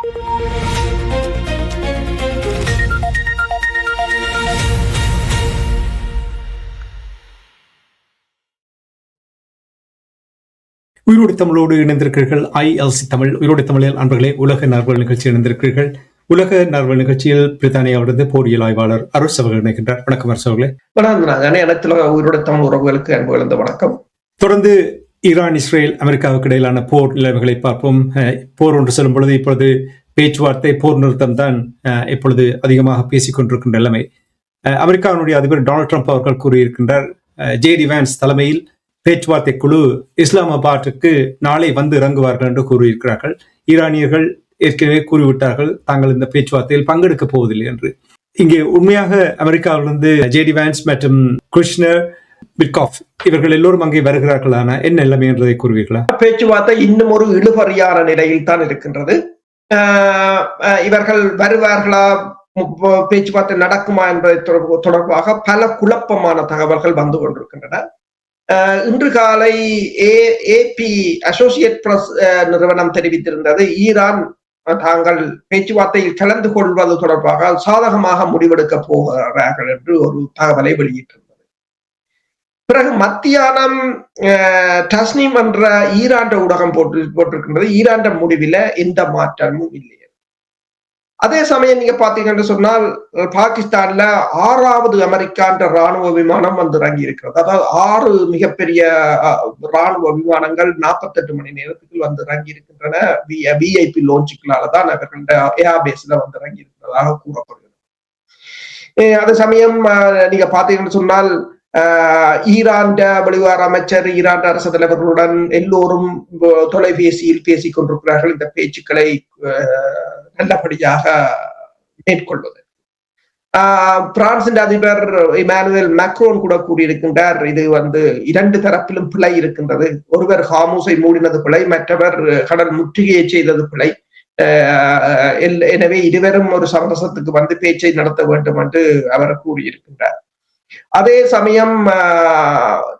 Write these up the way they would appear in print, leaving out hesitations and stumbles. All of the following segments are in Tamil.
உயிரோடு தமிழோடு இணைந்திருக்கிறீர்கள். ILC தமிழ் உயிரோடு தமிழில் அன்பர்களே, உலக நார்வல் நிகழ்ச்சி இணைந்திருக்கிறீர்கள். உலக நார்வல் நிகழ்ச்சியில் பிரித்தானியாவிலிருந்து போரியல் ஆய்வாளர் அரசு அவர்கள் இணைக்கின்றார். வணக்கம் அரசு அவர்களே. உயிரோடு தமிழ் உறவுகளுக்கு அன்பு கலந்த வணக்கம். தொடர்ந்து ஈரான், இஸ்ரேல், அமெரிக்காவுக்கு இடையிலான போர் நிலைமைகளை பார்ப்போம். போர் ஒன்று செல்லும் பொழுது இப்பொழுது பேச்சுவார்த்தை, போர் நிறுத்தம் தான் இப்பொழுது அதிகமாக பேசிக் கொண்டிருக்கின்ற நிலைமை. அமெரிக்காவினுடைய அதிபர் டொனால்ட் ட்ரம்ப் அவர்கள் கூறியிருக்கின்றார், JD Vance தலைமையில் பேச்சுவார்த்தை குழு இஸ்லாமாபாத்துக்கு நாளை வந்து இறங்குவார்கள் என்று கூறியிருக்கிறார்கள். ஈரானியர்கள் ஏற்கனவே கூறிவிட்டார்கள் தாங்கள் இந்த பேச்சுவார்த்தையில் பங்கெடுக்க போவதில்லை என்று. இங்கே உண்மையாக அமெரிக்காவிலிருந்து JD Vance மற்றும் குஷ்னர், விட்காஃப் இவர்கள் எல்லோரும் அங்கே வருகிறார்களான என்ன நிலைமை என்றதை கூறுவீர்களா? பேச்சுவார்த்தை இன்னும் ஒரு இழுபறியான நிலையில் தான் இருக்கின்றது. இவர்கள் வருவார்களா, பேச்சுவார்த்தை நடக்குமா என்பதை தொடர்பாக பல குழப்பமான தகவல்கள் வந்து கொண்டிருக்கின்றன. இன்று காலை AP அசோசியேட் பிரஸ் நிறுவனம் தெரிவித்திருந்தது, ஈரான் தாங்கள் பேச்சுவார்த்தையில் கலந்து கொள்வது தொடர்பாக சாதகமாக முடிவெடுக்க போகிறார்கள் என்று ஒரு தகவலை வெளியிட்டிருந்தது. பிறகு மத்தியானம் டஸ்னீம் என்ற ஈரான் ஊடகம் போட்டிருக்கின்றது, ஈரான் முடிவில எந்த மாற்றமும் இல்லை. அதே சமயம் நீங்க பாத்தீங்கன்னு சொன்னால், பாகிஸ்தான்ல 6வது அமெரிக்கான்ற ராணுவ விமானம் வந்து இறங்கி இருக்கிறது. அதாவது 6 மிகப்பெரிய ராணுவ விமானங்கள் 48 மணி நேரத்துக்கு வந்து இறங்கி இருக்கின்றன. VIP லான்ச்சுகளாலதான் அவர்களோட ஏர்பேஸ்ல வந்து இறங்கி இருக்கிறதாக கூறப்படுகிறது. அதே சமயம் நீங்க பாத்தீங்கன்னு சொன்னால், ஈரான் வெளிவார அமைச்சர், ஈரான் அரசு தலைவர்களுடன் எல்லோரும் தொலைபேசியில் பேசிக் கொண்டிருக்கிறார்கள் இந்த பேச்சுக்களை நல்லபடியாக மேற்கொள்வது. பிரான்சின் அதிபர் இமானுவேல் மேக்ரோன் கூட கூறியிருக்கின்றார், இது வந்து 2 தரப்பிலும் பிழை இருக்கின்றது. ஒருவர் ஹார்முஸை மூடினது பிழை, மற்றவர் கடல் முற்றுகையை செய்தது பிழை. எனவே இருவரும் ஒரு சமரசத்துக்கு வந்து பேச்சை நடத்த வேண்டும் என்று அவர் கூறியிருக்கின்றார். அதே சமயம்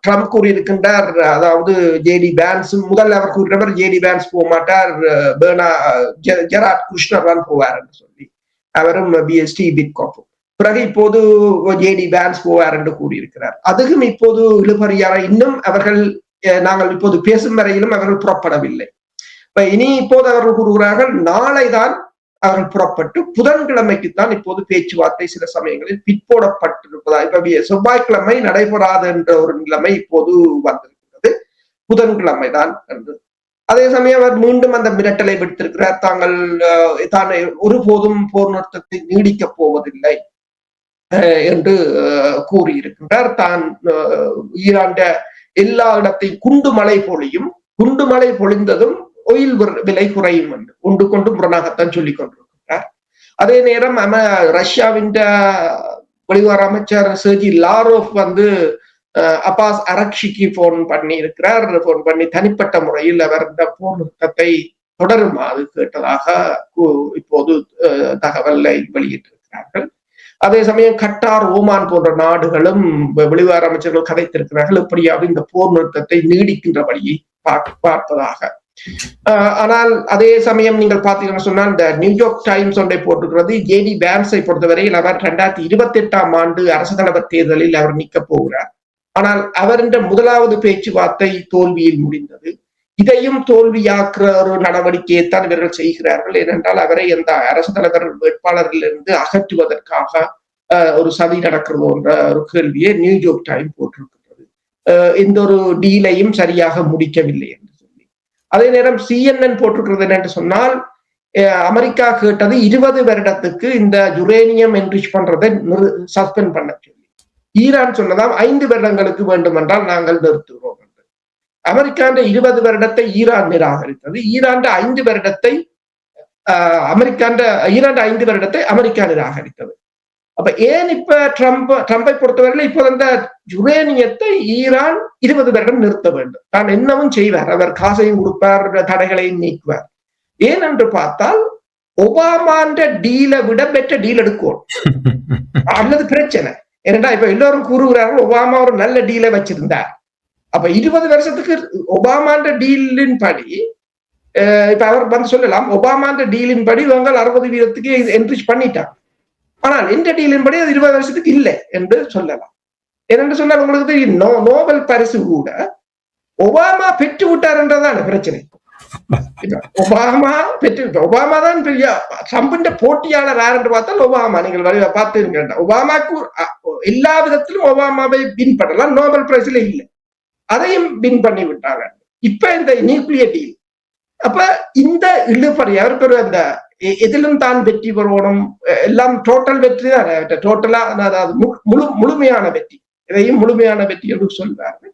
ட்ரம்ப் கூறியிருக்கின்றார், அதாவது JD Vance முதல் அவர் கூறினவர் JD Vance போக மாட்டார், ஜெராட் குஷ்னர் தான் போவார் என்று சொல்லி, அவரும் BST விட்காஃப். பிறகு இப்போது JD Vance போவார் என்று கூறியிருக்கிறார். அதுவும் இப்போது இழுபறியான, இன்னும் அவர்கள் நாங்கள் இப்போது பேசும் வரையிலும் அவர்கள் புறப்படவில்லை. இனி இப்போது அவர்கள் கூறுகிறார்கள் நாளைதான் அவர்கள் புறப்பட்டு புதன்கிழமைக்குத்தான் இப்போது பேச்சுவார்த்தை சில சமயங்களில் பிற்போடப்பட்டிருப்பதா, இப்ப செவ்வாய்க்கிழமை நடைபெறாது என்ற ஒரு நிலைமை இப்போது வந்திருக்கிறது, புதன்கிழமை தான் என்று. அதே சமயம் அவர் மீண்டும் அந்த மிரட்டலை விடுத்திருக்கிறார், தான் ஒருபோதும் போர் நிறுத்தத்தை நீடிக்கப் போவதில்லை என்று கூறியிருக்கின்றார். தான் ஈரான் எல்லா இடத்தையும் குண்டு மழை பொழிந்ததும் ஒயில் விலை குறையும் என்று ஒன்று கொண்டு முரணாகத்தான் சொல்லிக் கொண்டிருக்கிறார். அதே நேரம் ரஷ்யாவின் வெளிவார அமைச்சர் செர்ஜி லாரோவ் வந்து அப்பாஸ் அரக்ஷிக்கு போன் பண்ணி தனிப்பட்ட முறையில் அவர் இந்த போர் நிறுத்தத்தை தொடருமாறு கேட்டதாக இப்போது தகவலை வெளியிட்டிருக்கிறார்கள். அதே சமயம் கட்டார், ஓமான் போன்ற நாடுகளும் வெளிவார அமைச்சர்கள் கதைத்திருக்கிறார்கள், எப்படியாவது இந்த போர் நிறுத்தத்தை நீடிக்கின்ற வழியை பார்ப்பதாக. ஆனால் அதே சமயம் நீங்கள் பார்த்தீங்கன்னு சொன்னால், இந்த நியூயார்க் டைம்ஸ் ஒன்றை போட்டுக்கிறது, JD Vanceஐ பொறுத்தவரையில் அவர் 2028ஆம் ஆண்டு அரசு தலைவர் தேர்தலில் அவர் நிற்க போகிறார். ஆனால் அவரின் முதலாவது பேச்சுவார்த்தை தோல்வியில் முடிந்தது. இதையும் தோல்வியாக்குற ஒரு நடவடிக்கையைத்தான் இவர்கள் செய்கிறார்கள். ஏனென்றால் அவரை அந்த அரசு தலைவர் வேட்பாளரிலிருந்து அகற்றுவதற்காக ஒரு சதி நடக்கிறது என்ற ஒரு கேள்வியை நியூயார்க் டைம் போட்டிருக்கிறது. இந்த ஒரு டீலையும் சரியாக முடிக்கவில்லை என்று. அதே நேரம் CNN போட்டிருக்கிறது என்னென்று சொன்னால், அமெரிக்கா கேட்டது 20 வருடத்துக்கு இந்த யுரேனியம் என்ரிச் பண்றதை சஸ்பெண்ட் பண்ண சொல்லி. ஈரான் சொன்னதாம் 5 வருடங்களுக்கு வேண்டும் என்றால் நாங்கள் நிறுத்துகிறோம் என்று. அமெரிக்காண்ட 20 வருடத்தை ஈரான் நிராகரித்தது. ஈரான் 5 வருடத்தை அமெரிக்கா நிராகரித்தது. அப்ப ஏன் இப்ப ட்ரம்பை பொறுத்தவரையில் இப்போது அந்த யுரேனியத்தை ஈரான் 20 வருடம் நிறுத்த வேண்டும், தான் என்னவும் செய்வார், அவர் காசையும் கொடுப்பார், தடைகளையும் நீக்குவார். ஏன் என்று பார்த்தால், ஒபாமாண்ட டீலை விட பெற்ற டீல் எடுக்கும் அல்லது பிரச்சனை. ஏனென்றா இப்ப எல்லாரும் கூறுகிறார்கள் ஒபாமா ஒரு நல்ல டீலை வச்சிருந்தார். அப்ப 20 வருஷத்துக்கு ஒபாமாண்ட டீலின் படி இப்ப அவர் வந்து சொல்லலாம் ஒபாமாண்ட டீலின் படி இவங்க 60% என்ரிச் பண்ணிட்டாங்க. ஆனால் இந்த டீலின் படி அது 20 வருஷத்துக்கு இல்லை என்று சொல்லலாம். ஏனென்று சொன்னால் உங்களுக்கு தெரியும் நோபல் பரிசு கூட ஒபாமா பெற்று விட்டார் என்றதான பிரச்சனை. ஒபாமா பெற்று ஒபாமா தான் பெரிய ட்ரம்பின் போட்டியாளர் யார் என்று பார்த்தால் ஒபாமா. நீங்கள் பார்த்து ஒபாமாக்கு எல்லா விதத்திலும் ஒபாமாவை வின் பண்ணலாம், நோபல் பிரைஸ்ல இல்லை, அதையும் வின் பண்ணி விட்டாங்க. இப்ப இந்த நியூக்ளியர் டீல் அப்ப இந்த இழுபறி அவருக்கு அந்த எதிலும் தான் வெற்றி பெறணும், எல்லாம் டோட்டல் வெற்றி தான், டோட்டலா முழுமையான வெற்றி, இதையும் முழுமையான வெற்றி என்று சொல்வார்கள்.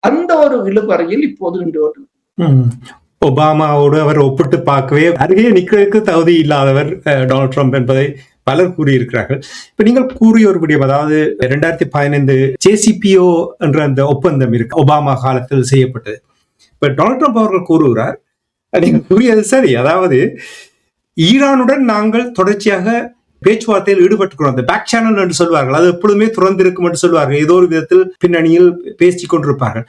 அந்த ஒரு இழுபறையில் இப்போது இன்று ஒபாமாவோடு அவர் ஒப்பிட்டு பார்க்கவே அருகே நிற்கிறதுக்கு தகுதி இல்லாதவர் டொனால்ட் ட்ரம்ப் என்பதை பலர் கூறியிருக்கிறார்கள். இப்ப நீங்கள் கூறிய ஒரு விடயம், அதாவது 2015 JCPO என்ற அந்த ஒப்பந்தம் இருக்கு, ஒபாமா காலத்தில் செய்யப்பட்டது. இப்ப டொனால்ட் ட்ரம்ப் அவர்கள் கூறுகிறார், நீங்கள் கூறியது சரி, அதாவது ஈரானுடன் நாங்கள் தொடர்ச்சியாக பேச்சுவார்த்தையில் ஈடுபட்டுக்கிறோம், அந்த பேக் சேனல் என்று சொல்வார்கள், அது எப்பொழுதுமே திறந்திருக்கும் என்று சொல்வார்கள், ஏதோ ஒரு விதத்தில் பின்னணியில் பேசிக் கொண்டிருப்பார்கள்.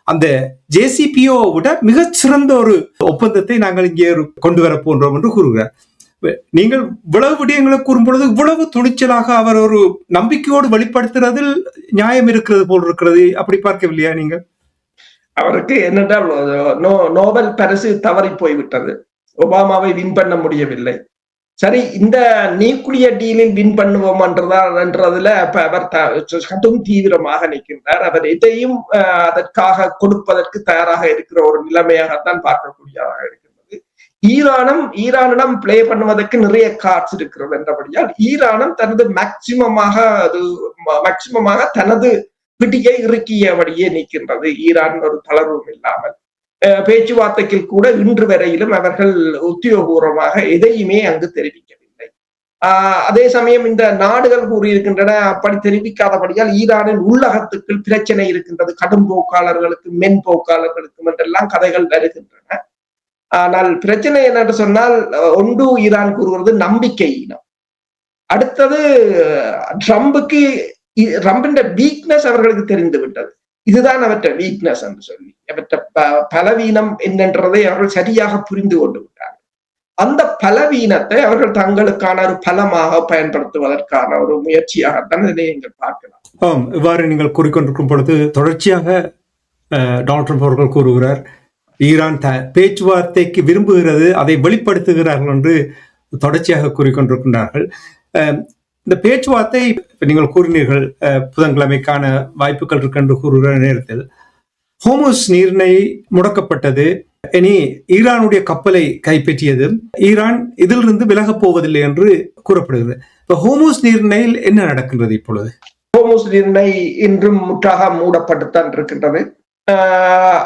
அந்த JCPO விட மிகச் சிறந்த ஒரு ஒப்பந்தத்தை நாங்கள் இங்கே கொண்டு வர போன்றோம் என்று கூறுகிறார். நீங்கள் இவ்வளவு விடயங்களை கூறும் பொழுது இவ்வளவு துணிச்சலாக அவர் ஒரு நம்பிக்கையோடு வெளிப்படுத்துறதில் நியாயம் இருக்கிறது போல் இருக்கிறது, அப்படி பார்க்கவில்லையா நீங்கள்? அவருக்கு என்னென்றால் நோபல் பரிசு தவறி போய்விட்டது, ஒபாமாவை வின் பண்ண முடியவில்லை. சரி, இந்த நியூக்ளியர் டீலில் வின் பண்ணுவோம் என்றதுல அவர் கடும் தீவிரமாக நிற்கின்றார். அவர் எதையும் அதற்காக கொடுப்பதற்கு தயாராக இருக்கிற ஒரு நிலைமையாகத்தான் பார்க்கக்கூடியதாக இருக்கிறது. ஈரானிடம் பிளே பண்ணுவதற்கு நிறைய கார்ட்ஸ் இருக்கிறது என்றபடியால் ஈரானும் தனது மேக்சிமமாக தனது பிடியை இறுக்கியபடியே நிற்கின்றது. ஈரான் ஒரு தளர்வும் இல்லாமல் பேச்சுவார்த்தைக்கு கூட இன்று வரையிலும் அவர்கள் உத்தியோகபூர்வமாக எதையுமே அங்கு தெரிவிக்கவில்லை. அதே சமயம் இந்த நாடுகள் கூறியிருக்கின்றன அப்படி தெரிவிக்காதபடியால் ஈரானின் உள்ளகத்துக்குள் பிரச்சனை இருக்கின்றது, கடும் போக்காளர்களுக்கும் மென்போக்காளர்களுக்கும் என்றெல்லாம் கதைகள் வருகின்றன. ஆனால் பிரச்சனை என்னென்று சொன்னால், ஒன்று ஈரான் கூறுவது நம்பிக்கை இனம், அடுத்தது ட்ரம்பின் வீக்னஸ் அவர்களுக்கு தெரிந்து விட்டது. இதுதான் அவற்ற வீக்னஸ் என்று சொல்லி அவற்ற பலவீனம் என்னன்றதை அவர்கள் சரியாக புரிந்து கொண்டு விட்டார்கள். அந்த பலவீனத்தை அவர்கள் தங்களுக்கான ஒரு பலமாக பயன்படுத்துவதற்கான ஒரு முயற்சியாகத்தான் இதை நீங்கள் பார்க்கலாம். இவ்வாறு நீங்கள் கூறிக்கொண்டிருக்கும் பொழுது தொடர்ச்சியாக டொனால்ட் ட்ரம்ப் அவர்கள் கூறுகிறார், ஈரான் பேச்சுவார்த்தைக்கு விரும்புகிறது, அதை வெளிப்படுத்துகிறார்கள் என்று தொடர்ச்சியாக கூறிக்கொண்டிருக்கின்றார்கள். இந்த பேச்சுவார்த்தை நீங்கள் கூறினீர்கள் புதன்கிழமைக்கான வாய்ப்புகள் இருக்கு என்று கூறுகிற நேரத்தில் ஹோர்முஸ் நீரிணை முடக்கப்பட்டது, இனி ஈரானுடைய கப்பலை கைப்பற்றியது, ஈரான் இதிலிருந்து விலகப் போவதில்லை என்று கூறப்படுகிறது. இப்ப ஹோர்முஸ் நீரிணையில் என்ன நடக்கின்றது இப்பொழுது? ஹோர்முஸ் நீரிணை இன்றும் முற்றாக மூடப்பட்டுத்தான் இருக்கின்றது.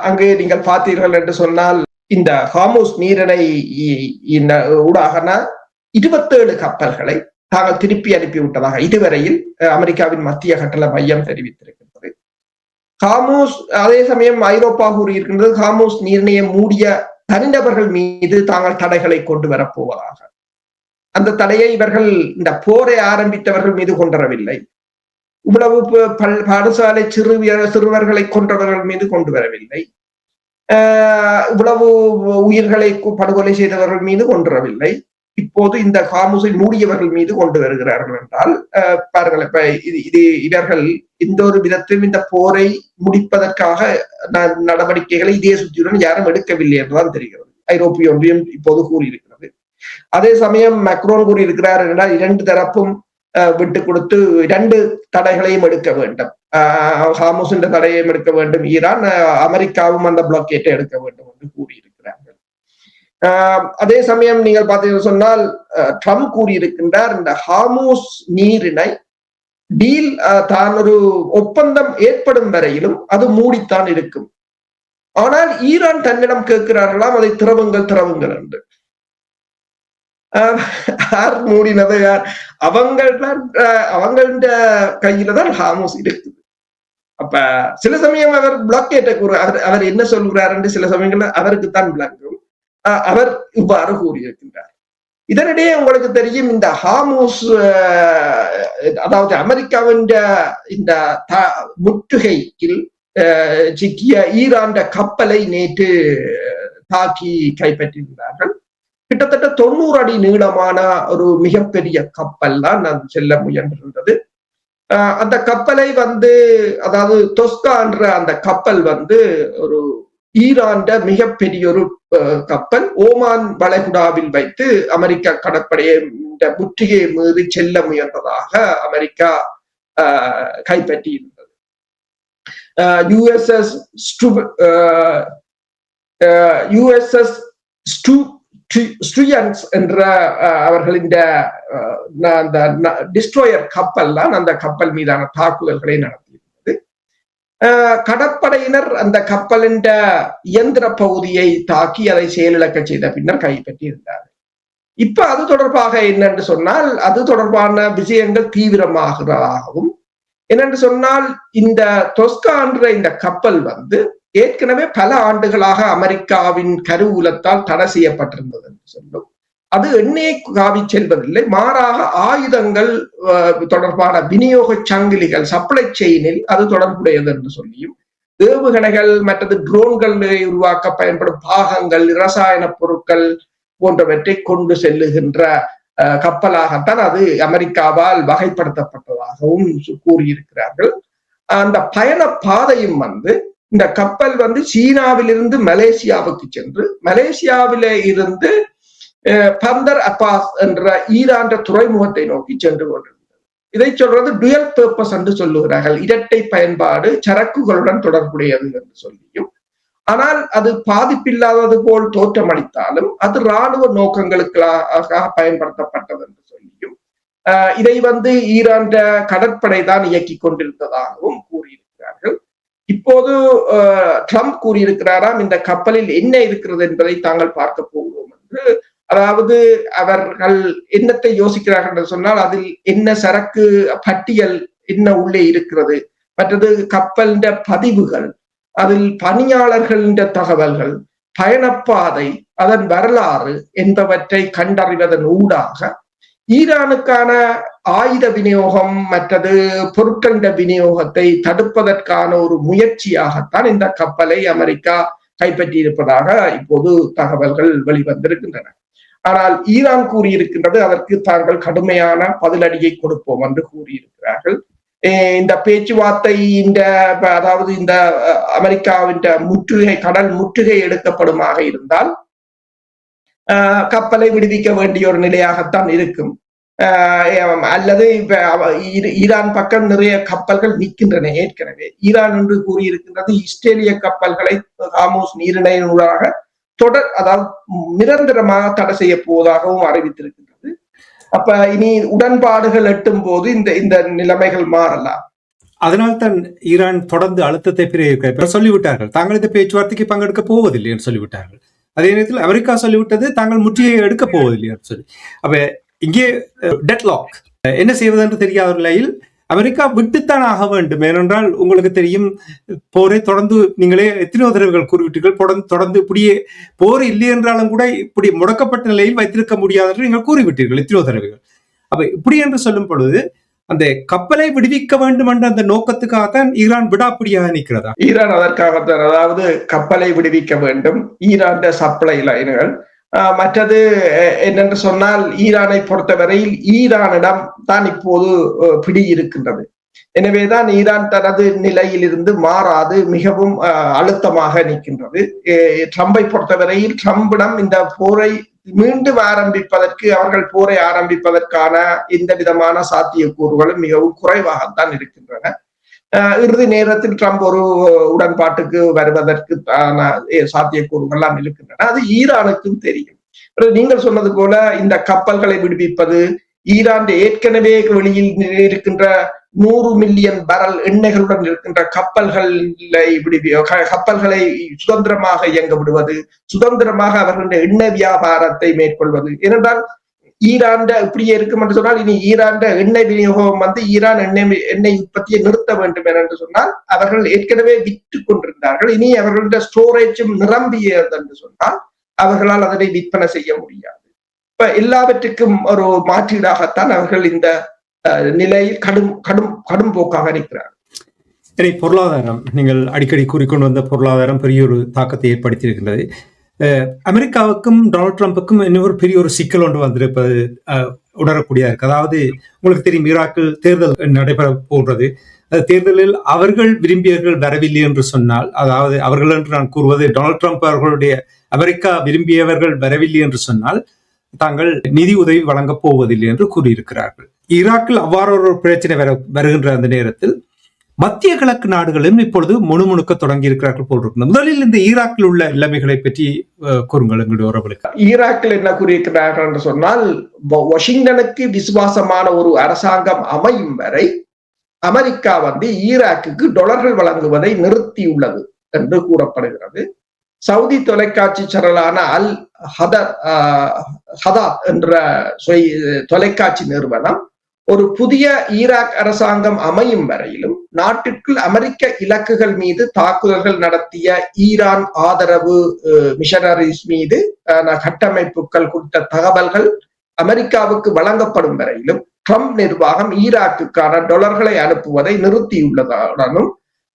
அங்கே நீங்கள் பார்த்தீர்கள் என்று சொன்னால் இந்த ஹோர்முஸ் நீரிணை ஊடாக 27 கப்பல்களை தாங்கள் திருப்பி அனுப்பிவிட்டதாக இதுவரையில் அமெரிக்காவின் மத்திய கட்டளை மையம் தெரிவித்திருக்கின்றது. ஹார்முஸ் அதே சமயம் ஐரோப்பா கூறியிருக்கின்றது ஹார்முஸ் நீரிணையை மூடிய தனிநபர்கள் மீது தாங்கள் தடைகளை கொண்டு வரப்போவதாக. அந்த தடையை இவர்கள் இந்த போரை ஆரம்பித்தவர்கள் மீது கொண்டு வரவில்லை, இவ்வளவு பாடசாலை சிறுவர்களை கொன்றவர்கள் மீது கொண்டு வரவில்லை, இவ்வளவு உயிர்களை படுகொலை செய்தவர்கள் மீது கொண்டு வரவில்லை. இப்போது இந்த ஹார்முஸை மூடியவர்கள் மீது கொண்டு வருகிறார்கள் என்றால் பாருங்கள், இப்ப இவர்கள் எந்த ஒரு விதத்திலும் இந்த போரை முடிப்பதற்காக நடவடிக்கைகளை இதே சுற்றியுடன் யாரும் எடுக்கவில்லை என்றுதான் தெரிகிறது. ஐரோப்பிய ஒன்றியம் இப்போது கூறியிருக்கிறது. அதே சமயம் மேக்ரோன் கூறியிருக்கிறார் என்றால் 2 தரப்பும் விட்டு கொடுத்து 2 தடைகளையும் எடுக்க வேண்டும், ஹார்முஸின் தடையையும் எடுக்க வேண்டும், ஈரான் அமெரிக்காவும் அந்த பிளாக்கேட்டை எடுக்க வேண்டும் என்று கூறியிருக்கிறார்கள். அதே சமயம் நீங்கள் பார்த்தீங்கன்னு சொன்னால் ட்ரம்ப் கூறியிருக்கின்றார் இந்த ஹார்முஸ் நீரிணை டீல் தான் ஒரு ஒப்பந்தம் ஏற்படும் வரையிலும் அது மூடித்தான் இருக்கும், ஆனால் ஈரான் தன்னிடம் கேட்கிறார்களாம் அதை திறவுங்கள் என்று. யார் மூடினது? யார்? அவங்கள கையில தான் ஹார்முஸ் இருக்குது. அப்ப சில சமயம் அவர் பிளாக்கேட்டை அவர் என்ன சொல்கிறார் என்று சில சமயங்கள்ல அவருக்கு தான் விளங்கும். அவர் இவ்வாறு கூறியிருக்கின்றார். இதனிடையே உங்களுக்கு தெரியும் இந்த ஹார்முஸ் அதாவது அமெரிக்காவின் இந்த முற்றுகையில் சிக்கிய ஈரான் கப்பலை நேற்று தாக்கி கைப்பற்றியிருந்தார்கள். கிட்டத்தட்ட 90 அடி நீளமான ஒரு மிகப்பெரிய கப்பல் தான் அது செல்ல முயன்றிருந்தது. அந்த கப்பலை அதாவது தொஸ்கா என்ற அந்த கப்பல் ஒரு ஈரான்ட மிகப்பெரிய ஒரு கப்பல் ஓமான் வளைகுடாவில் வைத்து அமெரிக்கா கடற்படையை முற்றுகையை மீறி செல்ல முயன்றதாக அமெரிக்கா கைப்பற்றி இருந்தது. யுஎஸ்எஸ் ஸ்ட்ரூயன்ஸ் என்ற அவர்களின் டிஸ்ட்ரோயர் கப்பல் தான் அந்த கப்பல் மீதான தாக்குதல்களை நடத்தியிருந்தது. கடற்படையினர் அந்த கப்பலின் இயந்திர பகுதியை தாக்கி அதை செயலிழக்க செய்த பின்னர் கைப்பற்றி இருந்தார்கள். இப்ப அது தொடர்பாக என்னென்று சொன்னால் அது தொடர்பான விஷயங்கள் தீவிரமாகிறதாகவும், என்னென்று சொன்னால் இந்த தொஸ்கா என்ற இந்த கப்பல் ஏற்கனவே பல ஆண்டுகளாக அமெரிக்காவின் கருவூலத்தால் தடை செய்யப்பட்டிருந்தது என்று சொல்லும். அது எண்ணெயை காவி செல்வதில்லை, மாறாக ஆயுதங்கள் தொடர்பான விநியோக சங்கிலிகள் சப்ளை செயினில் அது தொடர்புடையது என்று சொல்லியும், ஏவுகணைகள் மற்றது ட்ரோன்களை உருவாக்க பயன்படும் பாகங்கள், இரசாயன பொருட்கள் போன்றவற்றை கொண்டு செல்லுகின்ற கப்பலாகத்தான் அது அமெரிக்காவால் வகைப்படுத்தப்பட்டதாகவும் கூறியிருக்கிறார்கள். அந்த பயண பாதையும் இந்த கப்பல் சீனாவிலிருந்து மலேசியாவுக்கு சென்று மலேசியாவிலே இருந்து பந்தர் அப்பாஸ் என்ற ஈரான் துறைமுகத்தை நோக்கி சென்று கொண்டிருந்தது. இதை சொல்றது டுயல் பர்பஸ் என்று சொல்லுகிறார்கள், இரட்டை பயன்பாடு சரக்குகளுடன் தொடர்புடையது என்று சொல்லியும். ஆனால் அது பாதிப்பில்லாதது போல் தோற்றமளித்தாலும் அது இராணுவ நோக்கங்களுக்காக பயன்படுத்தப்பட்டது என்று சொல்லியும் இதை ஈரான் கடற்படை தான் இயக்கி கொண்டிருந்ததாகவும் கூறியிருக்கிறார்கள். இப்போது ட்ரம்ப் கூறியிருக்கிறாராம், இந்த கப்பலில் என்ன இருக்கிறது என்பதை தாங்கள் பார்க்க போகிறோம் என்று. அதாவது அவர்கள் என்னத்தை யோசிக்கிறார்கள் என்று சொன்னால், அதில் என்ன சரக்கு பட்டியல் என்ன உள்ளே இருக்கிறது, மற்றது கப்பலின் பதிவுகள், அதில் பணியாளர்களின் தகவல்கள், பயணப்பாதை, அதன் வரலாறு என்பவற்றை கண்டறிவதன் ஊடாக ஈரானுக்கான ஆயுத விநியோகம் மற்றது பொருட்களின் விநியோகத்தை தடுப்பதற்கான ஒரு முயற்சியாகத்தான் இந்த கப்பலை அமெரிக்கா கைப்பற்றியிருப்பதாக இப்போது தகவல்கள் வெளிவந்திருக்கின்றன. ஆனால் ஈரான் கூறியிருக்கின்றது அதற்கு தாங்கள் கடுமையான பதிலடியை கொடுப்போம் என்று கூறியிருக்கிறார்கள். இந்த பேச்சுவார்த்தை அதாவது இந்த அமெரிக்காவின் முற்றுகை, கடல் முற்றுகை எடுக்கப்படுமாக இருந்தால் கப்பலை விடுவிக்க வேண்டிய ஒரு நிலையாகத்தான் இருக்கும். அல்லது ஈரான் பக்கம் நிறைய கப்பல்கள் நிற்கின்றன. ஏற்கனவே ஈரான் என்று கூறியிருக்கின்றது இஸ்ரேலிய கப்பல்களை ஹார்முஸ் நீரிணையினூடாக அதாவது நிரந்தரமாக தடை செய்ய போவதாகவும் அறிவித்திருக்கின்றது. அப்ப இனி உடன்பாடுகள் எட்டும் போது இந்த நிலைமைகள் மாறலாம். அதனால்தான் ஈரான் தொடர்ந்து அழுத்தத்தை பெற சொல்லிவிட்டார்கள், தாங்கள் இந்த பேச்சுவார்த்தைக்கு பங்கெடுக்க போவதில்லை என்று சொல்லிவிட்டார்கள். அதே நேரத்தில் அமெரிக்கா சொல்லிவிட்டது தாங்கள் முற்றுகையை எடுக்க போவதில்லை என்று சொல்லி. அப்ப இங்கே டெட்லாக் என்ன செய்வது என்று தெரியாத நிலையில் அமெரிக்கா விட்டுத்தான் ஆக வேண்டும். ஏனென்றால் உங்களுக்கு தெரியும், போரை தொடர்ந்து நீங்களே எத்தனையோ தடவைகள் கூறிவிட்டீர்கள், தொடர்ந்து இப்படியே போர் இல்லை என்றாலும் கூட இப்படி முடக்கப்பட்ட நிலையில் வைத்திருக்க முடியாது என்று நீங்கள் கூறிவிட்டீர்கள் எத்தனையோ தடவைகள். அப்ப இப்படி என்று சொல்லும் பொழுது அந்த கப்பலை விடுவிக்க வேண்டும் என்ற அந்த நோக்கத்துக்காகத்தான் ஈரான் விடாப்பிடியாக நிற்கிறதா? ஈரான் அதற்காகத்தான், அதாவது கப்பலை விடுவிக்க வேண்டும், ஈரான் சப்ளை லைன்கள். மற்றது என்னென்று சொன்னால், ஈரானை பொறுத்தவரையில் ஈரானிடம் தான் இப்போது பிடி இருக்கின்றது. எனவேதான் ஈரான் தனது நிலையில் இருந்து மாறாது மிகவும் அழுத்தமாக நிற்கின்றது. ட்ரம்பை பொறுத்தவரையில் ட்ரம்பிடம் இந்த போரை மீண்டும் ஆரம்பிப்பதற்கு, அவர்கள் போரை ஆரம்பிப்பதற்கான எந்த விதமான சாத்தியக்கூறுகளும் மிகவும் குறைவாகத்தான் இருக்கின்றன. இறுதி நேரத்தில் ட்ரம்ப் ஒரு உடன்பாட்டுக்கு வருவதற்கு சாத்தியக்கூறுகள்லாம் இருக்கின்றன. அது ஈரானுக்கும் தெரியும். நீங்கள் சொன்னது போல இந்த கப்பல்களை விடுவிப்பது, ஈரான் ஏற்கனவே வெளியில் இருக்கின்ற 100 மில்லியன் பரல் எண்ணெய்களுடன் இருக்கின்ற கப்பல்களை சுதந்திரமாக இயங்க விடுவது, சுதந்திரமாக அவர்களுடைய எண்ணெய் வியாபாரத்தை மேற்கொள்வது. ஏனென்றால் ஈரான் இப்படியே இருக்கும் என்று சொன்னால், இனி ஈரான் எண்ணெய் விநியோகம் ஈரான் எண்ணெய் உற்பத்தியை நிறுத்த வேண்டும் என்று சொன்னால், அவர்கள் ஏற்கனவே விற்று கொண்டிருந்தார்கள். இனி அவர்களுடைய ஸ்டோரேஜும் நிரம்பியது என்று சொன்னால் அவர்களால் அதனை விற்பனை செய்ய முடியாது. இப்ப எல்லாவற்றுக்கும் ஒரு மாற்றீடாகத்தான் அவர்கள் இந்த நிலையில் கடும் போக்காக இருக்கிறார்கள். பொருளாதாரம், நீங்கள் அடிக்கடி கூறிக்கொண்டு வந்த பொருளாதாரம் பெரிய ஒரு தாக்கத்தை ஏற்படுத்தியிருக்கின்றது. அமெரிக்காவுக்கும் டொனால்ட் ட்ரம்புக்கும் இன்னொரு பெரிய ஒரு சிக்கல் ஒன்று வந்திருப்பது உணரக்கூடியதா இருக்கு. அதாவது உங்களுக்கு தெரியும், ஈராக்கில் தேர்தல் நடைபெற போன்றது. தேர்தலில் அவர்கள் விரும்பியவர்கள் வரவில்லை என்று சொன்னால், அதாவது அவர்கள் என்று நான் கூறுவது டொனால்ட் ட்ரம்ப் அவர்களுடைய அமெரிக்கா விரும்பியவர்கள் வரவில்லை என்று சொன்னால் தாங்கள் நிதி உதவி வழங்கப் போவதில்லை என்று கூறியிருக்கிறார்கள். ஈராக்கில் அவ்வாறு ஒரு பிரச்சனை வருகின்ற அந்த நேரத்தில் மத்திய கிழக்கு நாடுகளும் இப்பொழுது முணுமுணுக்க தொடங்கி இருக்கிறார்கள் போல் இருக்கு. முதலில் இந்த ஈராக்கில் உள்ள நிலைமைகளை பற்றி கூறுங்கள் எங்களுடைய உறவுகளுக்கு. ஈராக்கில் என்ன கூறியிருக்கிறார்கள் என்று சொன்னால், வாஷிங்டனுக்கு விசுவாசமான ஒரு அரசாங்கம் அமையும் வரை அமெரிக்கா ஈராக்குக்கு டாலர்கள் வழங்குவதை நிறுத்தியுள்ளது என்று கூறப்படுகிறது. சவுதி தொலைக்காட்சி சேனலான அல் ஹதா என்ற தொலைக்காட்சி நிறுவனம் ஒரு புதிய ஈராக் அரசாங்கம் அமையும் வரையிலும் நாட்டிற்குள் அமெரிக்க இலக்குகள் மீது தாக்குதல்கள் நடத்திய ஈரான் ஆதரவு மிஷனரிஸ் மீது கட்டமைப்புகள் குறித்த தகவல்கள் அமெரிக்காவுக்கு வழங்கப்படும் வரையிலும் ட்ரம்ப் நிர்வாகம் ஈராக்குக்கான டாலர்களை அனுப்புவதை நிறுத்தியுள்ளதுடனும்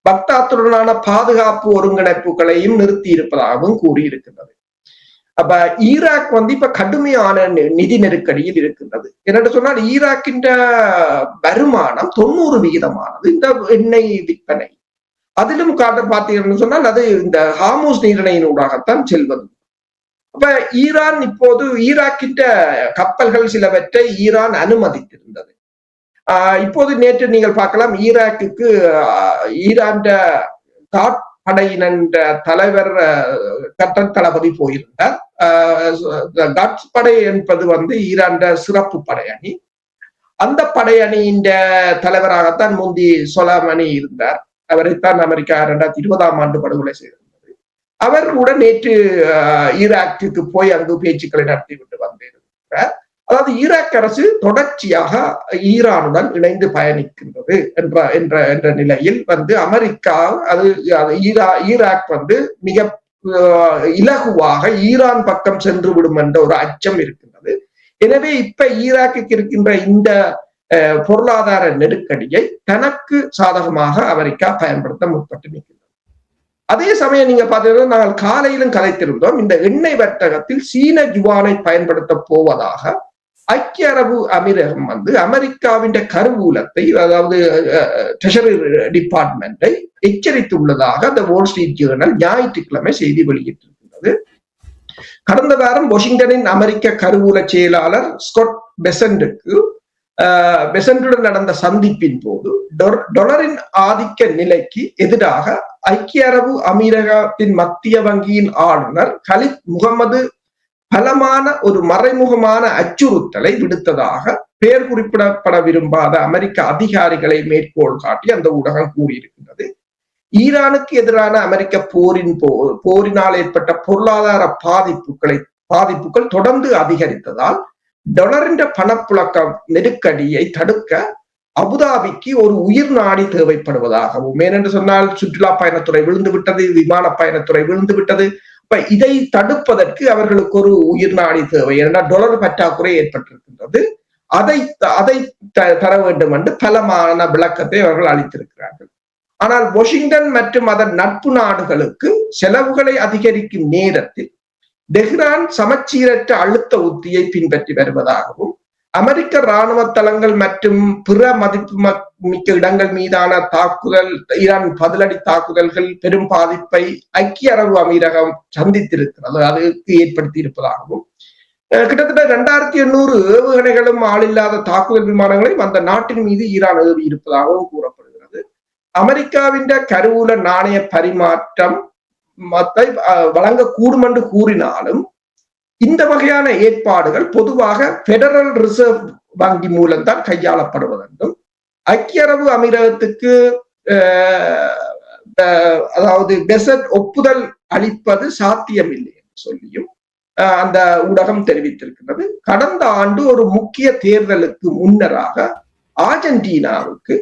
பக்தாத்துடனான பாதுகாப்பு ஒருங்கிணைப்புகளையும் நிறுத்தி இருப்பதாகவும் கூறியிருக்கின்றது. அப்ப ஈராக் இப்ப கடுமையான நிதி நெருக்கடியில் இருக்கின்றது. என்னென்று சொன்னால், ஈராக்கின் வருமானம் 90% இந்த எண்ணெய் விற்பனை. அதிலும் பார்த்தீங்கன்னு சொன்னால் அது இந்த ஹார்மூஸ் நீரிணையினூடாகத்தான் செல்வது. அப்ப ஈரான் இப்போது ஈராக்கின் கப்பல்கள் சிலவற்றை ஈரான் அனுமதித்திருந்தது. இப்போது நேற்று நீங்கள் பார்க்கலாம், ஈராக்குக்கு ஈரான் படையின தலைவர் கட்டத் தளபதி போயிருந்தார். கட்ஸ் படை என்பது ஈரான் சிறப்பு படையணி. அந்த படையணியின் தலைவராகத்தான் முந்தி சொலைமனி இருந்தார். அவரைத்தான் அமெரிக்கா 2020 படுகொலை செய்திருந்தது. அவர் கூட நேற்று ஈராக்குக்கு போய் அங்கு பேச்சுக்களை நடத்திவிட்டு வந்திருக்கிறார். அதாவது ஈராக் அரசு தொடர்ச்சியாக ஈரானுடன் இணைந்து பயணிக்கின்றது என்ற நிலையில் அமெரிக்கா ஈராக் மிக இலகுவாக ஈரான் பக்கம் சென்று விடும் என்ற ஒரு அச்சம் இருக்கின்றது. எனவே இப்ப ஈராக்குக்கு இருக்கின்ற இந்த பொருளாதார நெருக்கடியை தனக்கு சாதகமாக அமெரிக்கா பயன்படுத்த முற்பட்டு நிற்கின்றது. அதே சமயம் நீங்க பாத்தீங்கன்னா, நாங்கள் காலையிலும் கலைத்திருந்தோம், இந்த எண்ணெய் வர்த்தகத்தில் சீன யுவானை பயன்படுத்த போவதாக ஐக்கிய அரபு அமீரகம் அமெரிக்காவின் கருவூலத்தை, அதாவது ட்ரெஷரி டிபார்ட்மெண்டை எச்சரித்துள்ளதாக அந்த வால் ஸ்ட்ரீட் ஜேர்னல் ஞாயிற்றுக்கிழமை செய்தி வெளியிட்டிருக்கிறது. கடந்த வாரம் வாஷிங்டனின் அமெரிக்க கருவூல செயலாளர் ஸ்காட் பெசன்டுடன் நடந்த சந்திப்பின் போது டொலரின் ஆதிக்க நிலைக்கு எதிராக ஐக்கிய அரபு அமீரகத்தின் மத்திய வங்கியின் ஆளுநர் கலித் முகமது பலமான ஒரு மறைமுகமான அச்சுறுத்தலை விடுத்ததாக பெயர் குறிப்பிடப்பட விரும்பாத அமெரிக்க அதிகாரிகளை மேற்கோள் காட்டி அந்த ஊடகம் கூறியிருக்கின்றது. ஈரானுக்கு எதிரான அமெரிக்க போரினால் ஏற்பட்ட பொருளாதார பாதிப்புகள் தொடர்ந்து அதிகரித்ததால் டொலரின் பணப்புழக்க நெருக்கடியை தடுக்க அபுதாபிக்கு ஒரு உயிர் நாடி தேவைப்படுவதாகவும், ஏனென்று சொன்னால் சுற்றுலா பயணத்துறை விழுந்து விட்டது, விமான பயணத்துறை விழுந்து விட்டது. இப்ப இதை தடுப்பதற்கு அவர்களுக்கு ஒரு உயிர் நாடி தேவை, ஏனென்றால் டொலர் பற்றாக்குறை ஏற்பட்டிருக்கின்றது. அதை தர வேண்டும் என்று பலமான விளக்கத்தை அவர்கள் அளித்திருக்கிறார்கள். ஆனால் வாஷிங்டன் மற்றும் அதன் நட்பு நாடுகளுக்கு செலவுகளை அதிகரிக்கும் நேரத்தில் தெஹ்ரான் சமச்சீரற்ற அழுத்த உத்தியை பின்பற்றி வருவதாகவும், அமெரிக்க இராணுவ தளங்கள் மற்றும் பிற மதிப்பு மிக்க இடங்கள் மீதான தாக்குதல், ஈரான் பதிலடி தாக்குதல்கள் பெரும் பாதிப்பை ஐக்கிய அரபு அமீரகம் சந்தித்திருக்கிறது, அதுக்கு ஏற்படுத்தி இருப்பதாகவும், கிட்டத்தட்ட 2800 ஏவுகணைகளும் ஆளில்லாத தாக்குதல் விமானங்களையும் அந்த நாட்டின் மீது ஈரான் ஏவி இருப்பதாகவும் கூறப்படுகிறது. அமெரிக்காவின் கருவூல நாணய பரிமாற்றம் வழங்கக்கூடும் என்று கூறினாலும் இந்த வகையான ஏற்பாடுகள் பொதுவாக பெடரல் ரிசர்வ் வங்கி மூலம்தான் கையாளப்படுவதென்றும், ஐக்கிய அரபு அமீரகத்துக்கு அதாவது பெசட் ஒப்புதல் அளிப்பது சாத்தியமில்லை என்று சொல்லியும் அந்த ஊடகம் தெரிவித்திருக்கிறது. கடந்த ஆண்டு ஒரு முக்கிய தேர்தலுக்கு முன்னராக அர்ஜென்டினாவுக்கு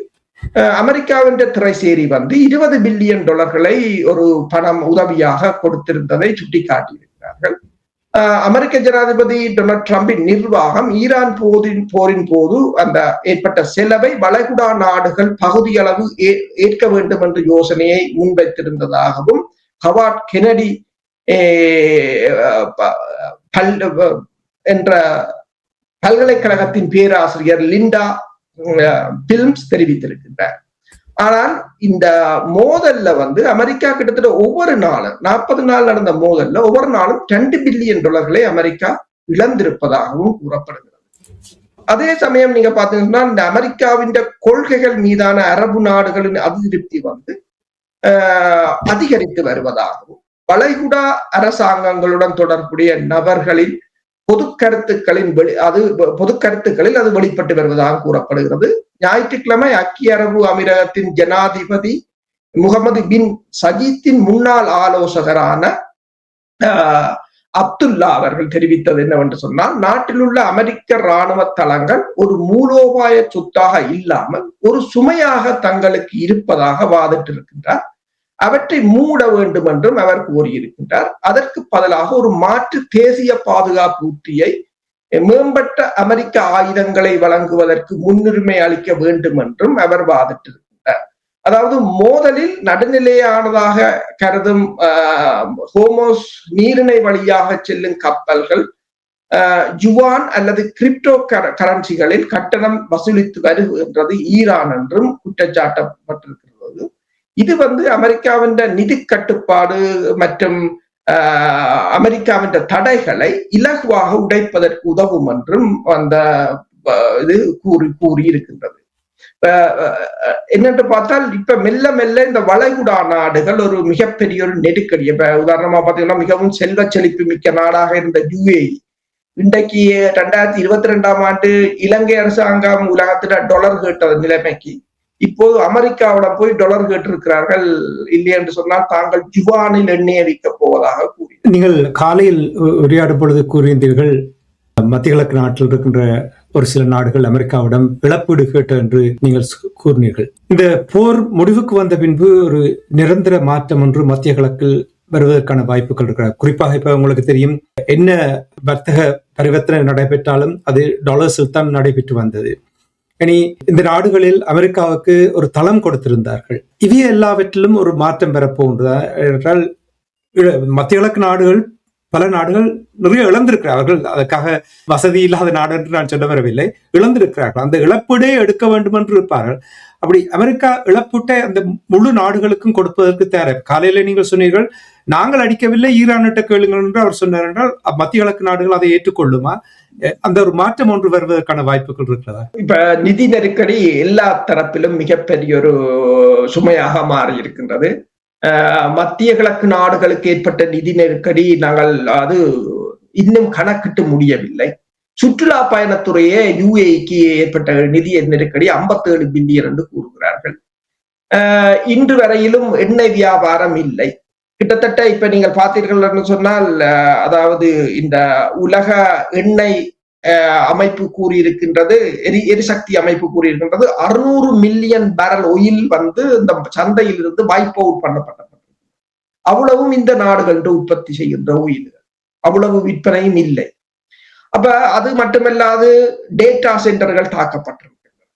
அமெரிக்காவின் திரைசேரி 20 பில்லியன் டாலர்களை ஒரு பணம் உதவியாக கொடுத்திருந்ததை சுட்டிக்காட்டியிருக்கிறார்கள். அமெரிக்க ஜனாதிபதி டொனால்ட் ட்ரம்பின் நிர்வாகம் ஈரான் போரின் போது அந்த ஏற்பட்ட செலவை வளைகுடா நாடுகள் பகுதியளவு ஏற்க வேண்டும் என்ற யோசனையை முன்வைத்திருந்ததாகவும் ஹவார்ட் கெனடி என்ற பல்கலைக்கழகத்தின் பேராசிரியர் லிண்டா பிலிம்ஸ் தெரிவித்திருக்கின்றார். ஆனால் இந்த மோதல்ல அமெரிக்கா கிட்டத்தட்ட ஒவ்வொரு நாளும் 40 நாள் நடந்த மோதல்ல ஒவ்வொரு நாளும் $2 பில்லியன் அமெரிக்கா இழந்திருப்பதாகவும் கூறப்படுகிறது. அதே சமயம் நீங்க பாத்தீங்கன்னா இந்த அமெரிக்காவின் கொள்கைகள் மீதான அரபு நாடுகளின் அதிருப்தி அதிகரித்து வருவதாகவும் வளைகுடா அரசாங்கங்களுடன் தொடர்புடைய நபர்களின் பொது கருத்துக்களில் அது வெளிப்பட்டு வருவதாக கூறப்படுகிறது. ஞாயிற்றுக்கிழமை ஐக்கிய அரபு அமீரகத்தின் ஜனாதிபதி முகமது பின் சஜீத்தின் முன்னாள் ஆலோசகரான அப்துல்லா அவர்கள் தெரிவித்தது என்னவென்று சொன்னால், நாட்டில் உள்ள அமெரிக்க இராணுவ தளங்கள் ஒரு மூலோபாய சொத்தாக இல்லாமல் ஒரு சுமையாக தங்களுக்கு இருப்பதாக வாதிட்டு இருக்கின்றார். அவற்றை மூட வேண்டும் என்றும் அவர் கூறியிருக்கின்றார். அதற்கு பதிலாக ஒரு மாற்று தேசிய பாதுகாப்பு உத்தியை மேம்பட்ட அமெரிக்க ஆயுதங்களை வழங்குவதற்கு முன்னுரிமை அளிக்க வேண்டும் என்றும் அவர் வாதிட்டிருக்கின்றார். அதாவது மோதலில் நடுநிலையானதாக கருதும் ஹோமோஸ் நீரிணை வழியாக செல்லும் கப்பல்கள் ஜுவான் அல்லது கிரிப்டோ கரன்சிகளில் கட்டணம் வசூலித்து வருகின்றது ஈரான் என்றும் குற்றச்சாட்டப்பட்டிருக்கிறது. இது அமெரிக்காவின் நிதி கட்டுப்பாடு மற்றும் அமெரிக்காவின் தடைகளை இலகுவாக உடைப்பதற்கு உதவும் என்றும் அந்த இது கூறியிருக்கின்றது. என்னென்று பார்த்தால் இப்ப மெல்ல மெல்ல இந்த வளைகுடா நாடுகள் ஒரு மிகப்பெரிய ஒரு நெருக்கடி. இப்ப உதாரணமா பாத்தீங்கன்னா மிகவும் செல்வ செழிப்பு மிக்க நாடாக இருந்த UAE இன்றைக்கு 2022 இலங்கை அரசாங்கம் உலகத்துல $1 கேட்ட நிலைமைக்கு இப்போது அமெரிக்காவிடம் போய் $1 கேட்டிருக்கிறார்கள். இல்லை என்று சொன்னால் தாங்கள் ஜுவானில் எண்ணெய் விற்க போவதாக கூறி நீங்கள் காலையில் உரையாடும் பொழுது கூறியிருந்தீர்கள், மத்திய கிழக்கு நாட்டில் இருக்கின்ற ஒரு சில நாடுகள் அமெரிக்காவிடம் இழப்பீடு கேட்ட என்று நீங்கள் கூறினீர்கள். இந்த போர் முடிவுக்கு வந்த பின்பு ஒரு நிரந்தர மாற்றம் ஒன்று மத்திய கிழக்கில் வருவதற்கான வாய்ப்புகள் இருக்கிறார். குறிப்பாக இப்ப உங்களுக்கு தெரியும், என்ன வர்த்தக பரிவர்த்தனை நடைபெற்றாலும் அது டாலர்ஸில் தான் நடைபெற்று வந்தது. இனி இந்த நாடுகளில் அமெரிக்காவுக்கு ஒரு தளம் கொடுத்திருந்தார்கள். இவை எல்லாவற்றிலும் ஒரு மாற்றம் பெறப்போன்றதா என்றால், மத்திய கிழக்கு நாடுகள் பல நாடுகள் நிறைய இழந்திருக்கிறார்கள். அதற்காக வசதி இல்லாத நாடு என்று நான் சொல்ல வரவில்லை, இழந்திருக்கிறார்கள். அந்த இழப்பீடே எடுக்க வேண்டும் என்று இருப்பார்கள். அப்படி அமெரிக்கா இழப்பீட்டை அந்த முழு நாடுகளுக்கும் கொடுப்பதற்கு தயார். காலையில நீங்கள் சொன்னீர்கள், நாங்கள் அடிக்கவில்லை, ஈரானிட்ட கேளுங்கள் என்று அவர் சொன்னார் என்றால் மத்திய கிழக்கு நாடுகள் அதை ஏற்றுக்கொள்ளுமா? அந்த ஒரு மாற்றம் ஒன்று வருவதற்கான வாய்ப்புகள் இருக்கிறதா? இப்ப நிதி நெருக்கடி எல்லா தரப்பிலும் மிகப்பெரிய ஒரு சுமையாக மாறி இருக்கின்றது. மத்திய கிழக்கு நாடுகளுக்கு ஏற்பட்ட நிதி நெருக்கடி அது இன்னும் கணக்கிட்டு முடியவில்லை. சுற்றுலா பயணத்துறையே UAEக்கு ஏற்பட்ட நிதி நெருக்கடி 57 பில்லியன் என்று கூறுகிறார்கள். இன்று வரையிலும் எண்ணெய் வியாபாரம் இல்லை. கிட்டத்தட்ட இப்ப நீங்கள் பார்த்தீர்கள் என்று சொன்னால், அதாவது இந்த உலக எண்ணெய் அமைப்பு கூறியிருக்கின்றது, எரிசக்தி அமைப்பு கூறியிருக்கின்றது 600 மில்லியன் பேரல் ஒயில் இந்த சந்தையில் இருந்து வைப் அவுட் பண்ணப்பட்டது. அவ்வளவும் இந்த நாடுகள் உற்பத்தி செய்கின்ற ஒயில்கள், அவ்வளவு விற்பனையும் இல்லை. அப்ப அது மட்டுமல்லாது டேட்டா சென்டர்கள் தாக்கப்பட்டிருக்கின்றன.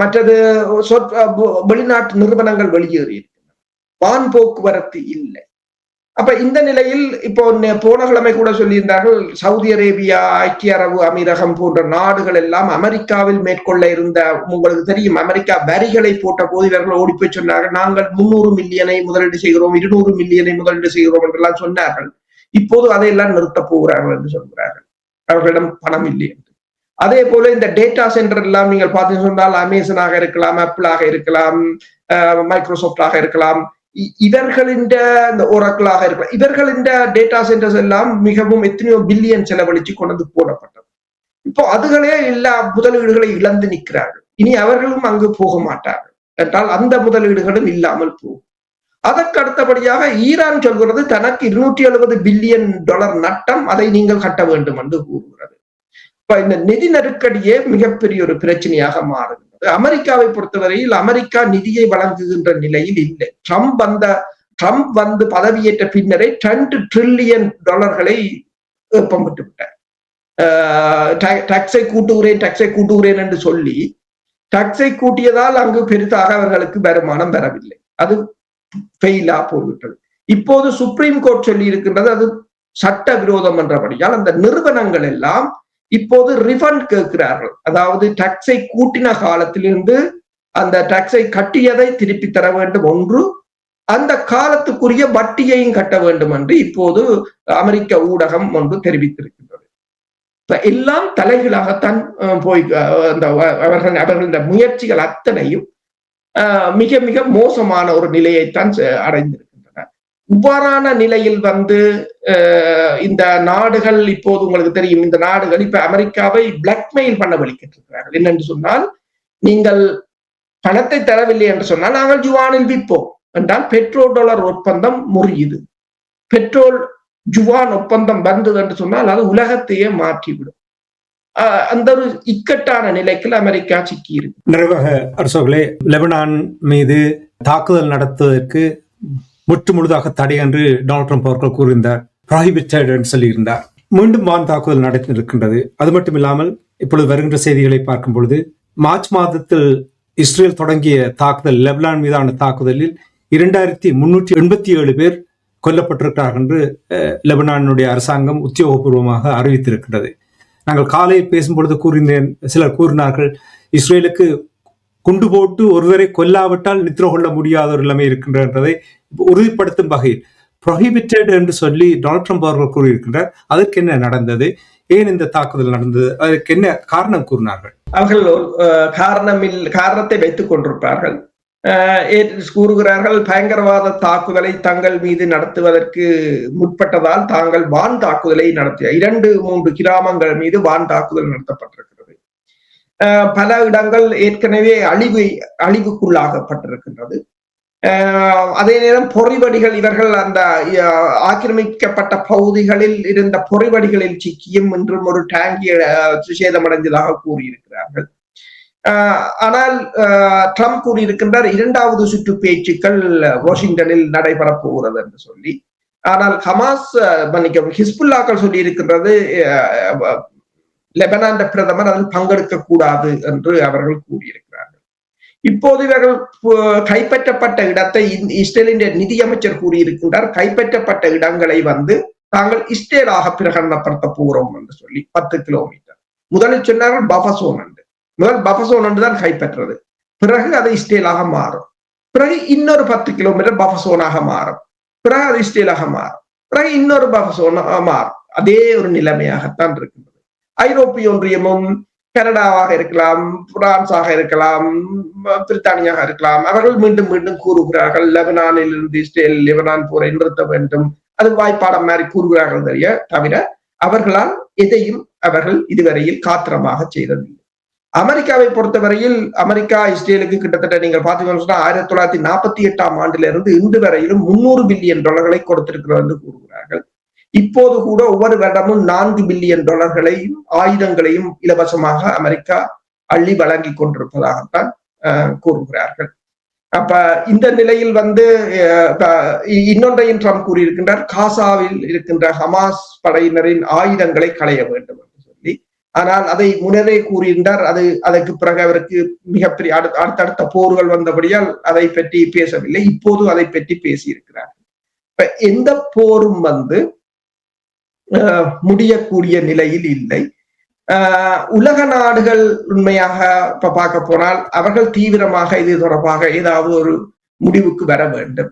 மற்றது வெளிநாட்டு நிறுவனங்கள் வெளியேறி இருக்கின்றன. வான் போக்குவரத்து இல்லை. அப்ப இந்த நிலையில் இப்போ போன கிழமை கூட சொல்லியிருந்தார்கள், சவுதி அரேபியா, ஐக்கிய அரபு அமீரகம் போன்ற நாடுகள் எல்லாம் அமெரிக்காவில் மேற்கொள்ள இருந்த, உங்களுக்கு தெரியும், அமெரிக்கா வரிகளை போட்ட போது இவர்கள் ஓடி போய் சொன்னார்கள், நாங்கள் 300 மில்லியனை முதலீடு செய்கிறோம், 200 மில்லியனை முதலீடு செய்கிறோம் என்றெல்லாம் சொன்னார்கள். இப்போது அதையெல்லாம் நிறுத்த போகிறார்கள் என்று சொல்கிறார்கள், அவர்களிடம் பணம் இல்லை என்று. அதே போல இந்த டேட்டா சென்டர் எல்லாம் நீங்கள் பார்த்தீங்கன்னு சொன்னால் அமேசானாக இருக்கலாம், ஆப்பிளாக இருக்கலாம், மைக்ரோசாப்டாக இருக்கலாம், இவர்களின் ஒராக்கிளாக இருக்கலாம், இவர்களின் டேட்டா சென்டர்ஸ் எல்லாம் மிகவும் எத்தனையோ பில்லியன் செலவழிச்சு கொண்டு போடப்பட்டது. இப்போ அதுகளே எல்லா முதலீடுகளை இழந்து நிற்கிறார்கள். இனி அவர்களும் அங்கு போக மாட்டார்கள் என்றால் அந்த முதலீடுகளும் இல்லாமல் போகும். அதற்கு அடுத்தபடியாக ஈரான் சொல்கிறது தனக்கு $270 பில்லியன் நட்டம், அதை நீங்கள் கட்ட வேண்டும் என்று கூறுகிறது. இப்ப இந்த நிதி நெருக்கடியே மிகப்பெரிய ஒரு பிரச்சனையாக மாறுகிறது. அமெரிக்காவை பொறுத்தவரையில் அமெரிக்கா நிதியை வழங்குகின்ற நிலையில் இல்லை. ட்ரம்ப் பதவியேற்ற பின்னரே $2 ட்ரில்லியன் ஏப்பம் விட்டு விட்டார். டாக்ஸை கூட்டுகிறேன் என்று சொல்லி டாக்ஸை கூட்டியதால் அங்கு பெரிதாக அவர்களுக்கு வருமானம் பெறவில்லை. அது ஃபெயிலா போய்விட்டது. இப்போது சுப்ரீம் கோர்ட் சொல்லி இருக்கின்றது அது சட்ட விரோதம் என்றபடியால் அந்த நிறுவனங்கள் எல்லாம் இப்போது ரிஃபண்ட் கேட்கிறார்கள். அதாவது டாக்ஸை கூட்டின காலத்திலிருந்து அந்த டாக்ஸை கட்டியதை திருப்பி தர வேண்டும் ஒன்று, அந்த காலத்துக்குரிய வட்டியையும் கட்ட வேண்டும் என்று இப்போது அமெரிக்க ஊடகம் ஒன்று தெரிவித்திருக்கின்றது. எல்லாம் தலைகளாகத்தான் போய் அவர்களுடைய முயற்சிகள் அத்தனையும் மிக மிக மோசமான ஒரு நிலையைத்தான் அடைந்திருக்கின்றன. இவ்வாறான நிலையில் இந்த நாடுகள் இப்போது உங்களுக்கு தெரியும், இந்த நாடுகள் இப்ப அமெரிக்காவை பிளாக்மெயில் பண்ண வலிக்கிட்டிருக்கிறார்கள். என்னென்று சொன்னால், நீங்கள் பணத்தை தரவில்லை என்று சொன்னால் நாங்கள் ஜுவானில் விற்போம் என்றால் பெட்ரோல் டாலர் ஒப்பந்தம் முறியுது. பெட்ரோல் ஜுவான் ஒப்பந்தம் வந்தது என்று சொன்னால் அது உலகத்தையே மாற்றிவிடும். அந்த ஒரு இக்கட்டான நிலைக்கு அமெரிக்கா சிக்கி இருக்கு. நிறைவாக அரசோகளே, லெபனான் மீது தாக்குதல் நடத்துவதற்கு முற்று முழுதாக தடை என்று டொனால்ட் ட்ரம்ப் அவர்கள் கூறியிருந்தார். ப்ராஹிபிட்டட் என்று சொல்லியிருந்தார். மீண்டும் வான் தாக்குதல் நடந்திருக்கின்றது. அது மட்டும் இல்லாமல் இப்பொழுது வருகின்ற செய்திகளை பார்க்கும் பொழுது மார்ச் மாதத்தில் இஸ்ரேல் தொடங்கிய தாக்குதல், லெபனான் மீதான தாக்குதலில் 2387 பேர் கொல்லப்பட்டிருக்கிறார்கள் என்று லெபனானுடைய அரசாங்கம் உத்தியோகபூர்வமாக அறிவித்திருக்கிறது. நாங்கள் காலையில் பேசும்பொழுது சிலர் கூறினார்கள், இஸ்ரேலுக்கு குண்டு போட்டு ஒருவரை கொல்லாவிட்டால் நித்திர கொள்ள முடியாத ஒரு நிலைமை இருக்கின்றதை உறுதிப்படுத்தும் வகையில் ப்ரொஹிபிட்டட் என்று சொல்லி டொனால்ட் ட்ரம்ப் அவர்கள் கூறியிருக்கின்றார். அதற்கு என்ன நடந்தது? ஏன் இந்த தாக்குதல் நடந்தது? அதற்கு என்ன காரணம் கூறினார்கள்? அவர்கள் காரணத்தை வைத்துக் கொண்டிருப்பார்கள். கூறுகிறார்கள், பயங்கரவாத தாக்குதலை தங்கள் மீது நடத்துவதற்கு முற்பட்டதால் தாங்கள் வான் தாக்குதலை நடத்திய 2-3 கிராமங்கள் மீது வான் தாக்குதல் நடத்தப்பட்டிருக்கிறது. பல இடங்கள் ஏற்கனவே அழிவுக்குள்ளாகப்பட்டிருக்கின்றது. அதே நேரம் பொறிவடிகள், இவர்கள் அந்த ஆக்கிரமிக்கப்பட்ட பகுதிகளில் இருந்த பொறிவடிகளில் சிக்கியும் இன்றும் ஒரு டேங்கி சேதமடைந்ததாக கூறியிருக்கிறார்கள். ஆனால் ட்ரம்ப் கூறியிருக்கின்றார் 2வது சுற்று பேச்சுக்கள் வாஷிங்டனில் நடைபெறப் போகிறது என்று சொல்லி. ஆனால் ஹிஸ்புல்லாக்கள் சொல்லி இருக்கின்றது லெபனான் பிரதமர் அதில் பங்கெடுக்க கூடாது என்று அவர்கள் கூறியிருக்கிறார்கள். இப்போது இவர்கள் கைப்பற்றப்பட்ட இடத்தை இஸ்ரேலின் நிதியமைச்சர் கூறியிருக்கின்றார், கைப்பற்றப்பட்ட இடங்களை தாங்கள் இஸ்ரேலாக பிரகடனப்படுத்த போகிறோம் என்று சொல்லி 10 கிலோமீட்டர். முதலில் சொன்னார்கள் பஃபசோன் என்று. முதல் பஃபசோன் என்றுதான் கைப்பற்றது. பிறகு அது இஸ்ரேலாக மாறும். பிறகு இன்னொரு 10 கிலோமீட்டர் பஃபசோனாக மாறும். பிறகு அது இஸ்ரேலாக மாறும். பிறகு இன்னொரு பஃபசோன் மாறும். அதே ஒரு நிலைமையாகத்தான் இருக்கின்றது. ஐரோப்பிய ஒன்றியமும் கனடாவாக இருக்கலாம், பிரான்ஸாக இருக்கலாம், பிரித்தானியாக இருக்கலாம், அவர்கள் மீண்டும் மீண்டும் கூறுகிறார்கள் லெபனானில் இருந்து இஸ்ரேல் லெபனான் போரை நிறுத்த வேண்டும். அது வாய்ப்பாடம் மாதிரி கூறுகிறார்கள் தவிர அவர்களால் எதையும் அவர்கள் இதுவரையில் காத்திரமாக செய்ததில்லை. அமெரிக்காவை பொறுத்தவரையில் அமெரிக்கா இஸ்ரேலுக்கு கிட்டத்தட்ட நீங்கள் பார்த்தீங்கன்னா 1948ஆம் ஆண்டிலிருந்து இன்று வரையிலும் $300 பில்லியன் கொடுத்திருக்கிறது என்று கூறுகிறார்கள். இப்போது கூட ஒவ்வொரு வருடமும் $4 பில்லியன் ஆயுதங்களையும் இலவசமாக அமெரிக்கா அள்ளி வழங்கி கொண்டிருப்பதாகத்தான் கூறுகிறார்கள். அப்ப இந்த நிலையில் இன்னொன்றையும் ட்ரம்ப் கூறியிருக்கின்றார், காசாவில் இருக்கின்ற ஹமாஸ் படையினரின் ஆயுதங்களை களைய வேண்டும் என்று சொல்லி. ஆனால் அதை முன்னரே கூறியிருந்தார். அதற்கு பிறகு அவருக்கு மிகப்பெரிய அடுத்தடுத்த போர்கள் வந்தபடியால் அதை பற்றி பேசவில்லை. இப்போது அதை பற்றி பேசியிருக்கிறார். இப்ப எந்த போரும் முடியக்கூடிய நிலையில் இல்லை. உலக நாடுகள் உண்மையாக இப்ப பார்க்க போனால் அவர்கள் தீவிரமாக இது தொடர்பாக ஏதாவது ஒரு முடிவுக்கு வர வேண்டும்.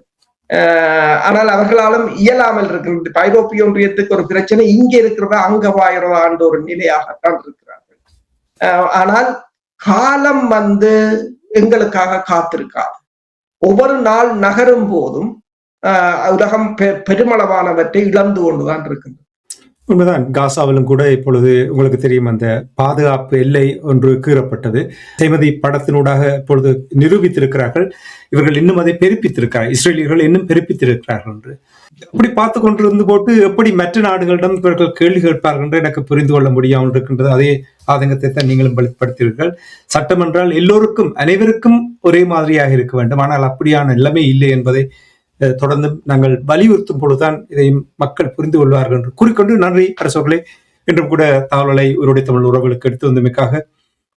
ஆனால் அவர்களாலும் இயலாமல் இருக்கிறது. ஐரோப்பிய ஒன்றியத்துக்கு ஒரு பிரச்சனை இங்க இருக்கிறதா அங்க வாயிறதான்ற ஒரு நிலையாகத்தான் இருக்கிறார்கள். ஆனால் காலம் எங்களுக்காக காத்திருக்காது. ஒவ்வொரு நாள் நகரும் போதும் உலகம் பெருமளவானவற்றை இழந்து கொண்டுதான் இருக்கின்றது. உண்மைதான். காசாவிலும் கூட இப்பொழுது உங்களுக்கு தெரியும், அந்த பாதுகாப்பு எல்லை ஒன்று கீறப்பட்டது. செய்மதி படத்தினூடாக இப்பொழுது நிரூபித்திருக்கிறார்கள். இவர்கள் இன்னும் அதை பெருப்பித்திருக்கிறார்கள், இஸ்ரேலியர்கள் இன்னும் பெருப்பித்திருக்கிறார்கள் என்று. அப்படி பார்த்து கொண்டிருந்து போட்டு எப்படி மற்ற நாடுகளிடம் இவர்கள் கேள்வி கேட்பார்கள் என்று எனக்கு புரிந்து கொள்ள முடியாமல் இருக்கின்றது. அதே ஆதங்கத்தை தான் நீங்களும் வெளிப்படுத்தீர்கள். சட்டம் என்றால் எல்லோருக்கும் அனைவருக்கும் ஒரே மாதிரியாக இருக்க வேண்டும். ஆனால் அப்படியான நிலைமை இல்லை என்பதை தொடர்ந்து நாங்கள் வலியுறுத்தும் பொழுதுதான் இதை மக்கள் புரிந்து கொள்வார்கள் என்று கூறிக்கொண்டு, நன்றி அரசர்களே. இன்றும் கூட தகவல்களை உயிரோடை தமிழ் உறவுகளுக்கு எடுத்து வந்தமைக்காக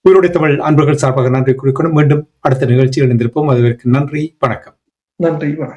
உயிரோடை தமிழ் அன்பர்கள் சார்பாக நன்றி கூறிக்கொண்டு மீண்டும் அடுத்த நிகழ்ச்சியில் இணைந்திருப்போம். அதுவரைக்கும் நன்றி, வணக்கம். நன்றி, வணக்கம்.